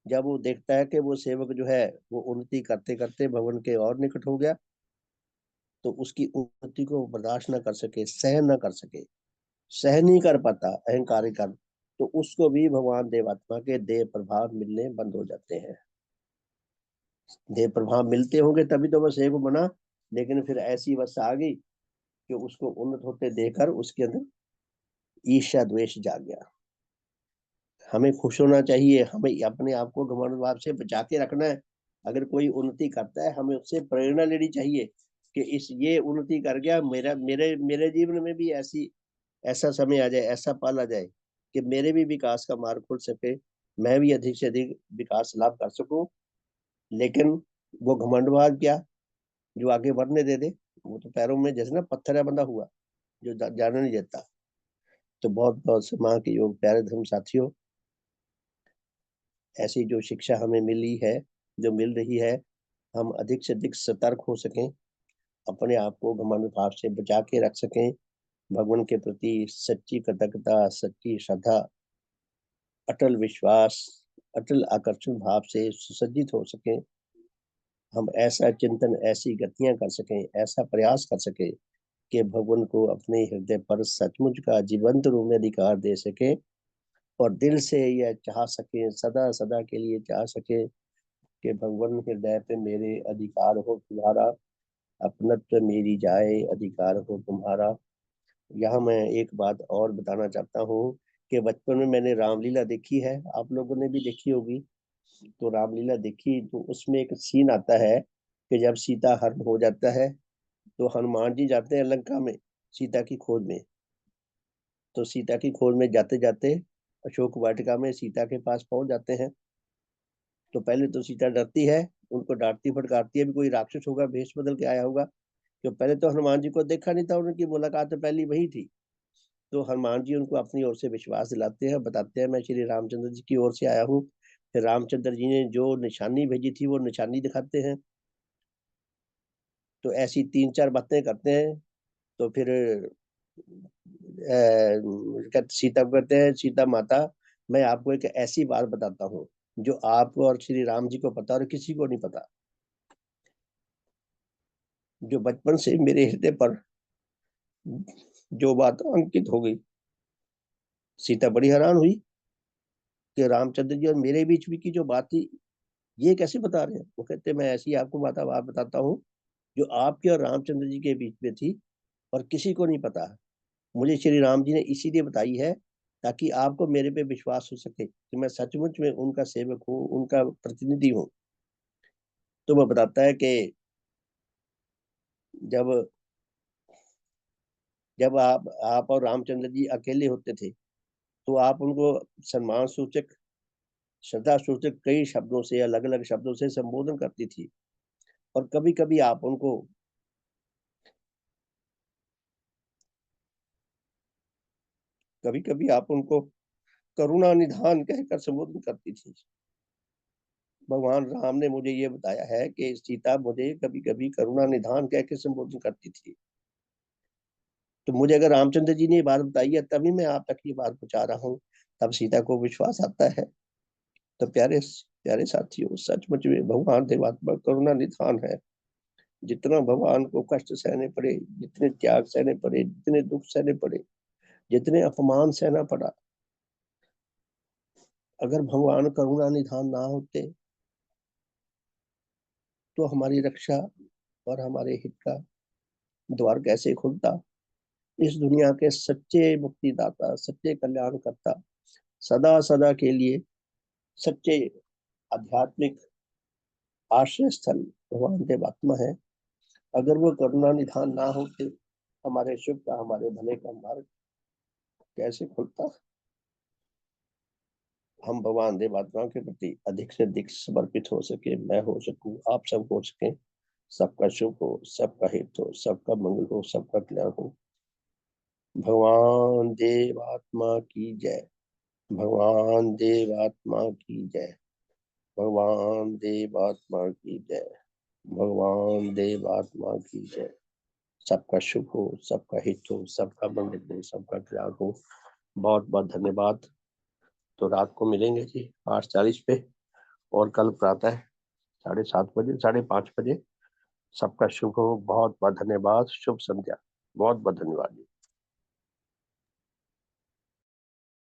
जब वो देखता है कि वो सेवक जो है वो उन्नति करते करते भगवान के और निकट हो गया, तो उसकी उन्नति को बर्दाश्त न कर सके, सहन न कर सके, सहन नहीं कर पाता अहंकार कर, तो उसको भी भगवान देवात्मा के देह प्रभाव मिलने बंद हो जाते हैं। देह प्रभाव मिलते होंगे तभी तो वह सेवक बना, लेकिन फिर ऐसी अवस्था आ गई कि उसको उन्नत होते देखकर उसके अंदर ईर्ष्या द्वेष जाग गया। हमें खुश होना चाहिए, हमें अपने आप को घमंड भाव से बचा के रखना है। अगर कोई उन्नति करता है, हमें उससे प्रेरणा लेनी चाहिए कि इस ये उन्नति कर गया, मेरा मेरे मेरे जीवन में भी ऐसा समय आ जाए, ऐसा पल आ जाए कि मेरे भी विकास का मार्ग खुल सके, मैं भी अधिक से अधिक विकास लाभ कर सकूं। लेकिन वो घमंडबाज क्या, जो आगे बढ़ने दे दे, वो तो पैरों में जैसे ना पत्थर है बंधा हुआ, जो जाने नहीं देता। तो बहुत बहुत माँ के योग प्यारे धर्म साथियों, ऐसी जो शिक्षा हमें मिली है, जो मिल रही है, हम अधिक से अधिक सतर्क हो सकें, अपने आप को घमंड भाव से बचा के रख सकें, भगवान के प्रति सच्ची कृतज्ञता, सच्ची श्रद्धा, अटल विश्वास, अटल आकर्षण भाव से सुसज्जित हो सके। हम ऐसा चिंतन, ऐसी गतियां कर सकें, ऐसा प्रयास कर सके कि भगवान को अपने हृदय पर सचमुच का जीवंत रूप में अधिकार दे सके, और दिल से यह चाह सके, सदा सदा के लिए चाह सके कि भगवान हृदय पे मेरे अधिकार हो तुम्हारा, अपनत्व मेरी जाए अधिकार हो तुम्हारा। यहाँ मैं एक बात और बताना चाहता हूँ कि बचपन में मैंने रामलीला देखी है, आप लोगों ने भी देखी होगी। तो रामलीला देखी तो उसमें एक सीन आता है कि जब सीता हरण हो जाता है, तो हनुमान जी जाते हैं लंका में सीता की खोज में। तो सीता की खोज में जाते जाते अशोक वाटिका में सीता के पास पहुंच जाते हैं। तो पहले तो सीता डरती है, उनको डांटती फटकारती है, भी कोई राक्षस होगा, भेष बदल के आया होगा। तो पहले तो हनुमान जी को देखा नहीं था, उनकी मुलाकात तो पहली वही थी। तो हनुमान जी उनको अपनी ओर से विश्वास दिलाते हैं, बताते हैं मैं श्री रामचंद्र जी की ओर से आया हूँ। फिर रामचंद्र जी ने जो निशानी भेजी थी वो निशानी दिखाते हैं। तो ऐसी तीन चार बातें करते हैं। तो फिर सीता को कहते हैं, सीता माता, मैं आपको एक ऐसी बात बताता हूँ जो आपको और श्री राम जी को पता और किसी को नहीं पता, जो बचपन से मेरे हृदय पर जो बात अंकित हो गई। सीता बड़ी हैरान हुई कि रामचंद्र जी और मेरे बीच भी की जो बात थी, ये कैसे बता रहे हैं। वो कहते हैं, मैं ऐसी आपको बात बताता हूँ जो आपके और रामचंद्र जी के बीच में थी और किसी को नहीं पता। मुझे श्री राम जी ने इसीलिए बताई है ताकि आपको मेरे पे विश्वास हो सके कि मैं सचमुच में उनका सेवक हूँ, उनका प्रतिनिधि हूँ। तो वो बताता है कि जब जब आप और रामचंद्र जी अकेले होते थे, तो आप उनको सम्मान सूचक, श्रद्धा सूचक कई शब्दों से, अलग अलग शब्दों से संबोधन करती थी। और कभी कभी आप उनको करुणा निधान कहकर संबोधन करती थी। भगवान राम ने मुझे ये बताया है कि सीता मुझे कभी कभी करुणा निधान कह के संबोधन करती थी। तो मुझे अगर रामचंद्र जी ने ये बात बताई है तभी मैं आप तक ये बात पहुंचा रहा हूँ, तब सीता को विश्वास आता है। तो प्यारे प्यारे साथियों, सचमुच में भगवान देवात्मा करुणा निधान है। जितना भगवान को कष्ट सहने पड़े, जितने त्याग सहने पड़े, जितने दुख सहने पड़े, जितने अपमान सहना पड़ा, अगर भगवान करुणा निधान ना होते तो हमारी रक्षा और हमारे हित का द्वार कैसे खुलता। इस दुनिया के सच्चे मुक्तिदाता, सच्चे कल्याणकर्ता, सदा सदा के लिए सच्चे आध्यात्मिक आश्रय स्थल भगवान देवात्मा है। अगर वो करुणा निधान ना होते, हमारे शुभ का, हमारे भले का मार्ग कैसे खुलता। हम भगवान देवात्मा के प्रति अधिक से अधिक समर्पित हो सके, मैं हो सकूं, आप सब हो सके, सबका शुभ हो, सबका हित हो, सबका मंगल हो, सबका कल्याण हो। भगवान देवात्मा की जय। भगवान देवात्मा की जय। भगवान देवात्मा की जय। भगवान देवात्मा की जय। सबका शुभ हो, सबका हित हो, सबका मंगल हो, सबका कल्याण हो। बहुत बहुत धन्यवाद। तो रात को मिलेंगे जी 8:40 पे, और कल प्रातः 7:30 बजे, 5:30 बजे। सबका शुभ हो। बहुत बहुत धन्यवाद। शुभ संध्या। बहुत बहुत धन्यवाद।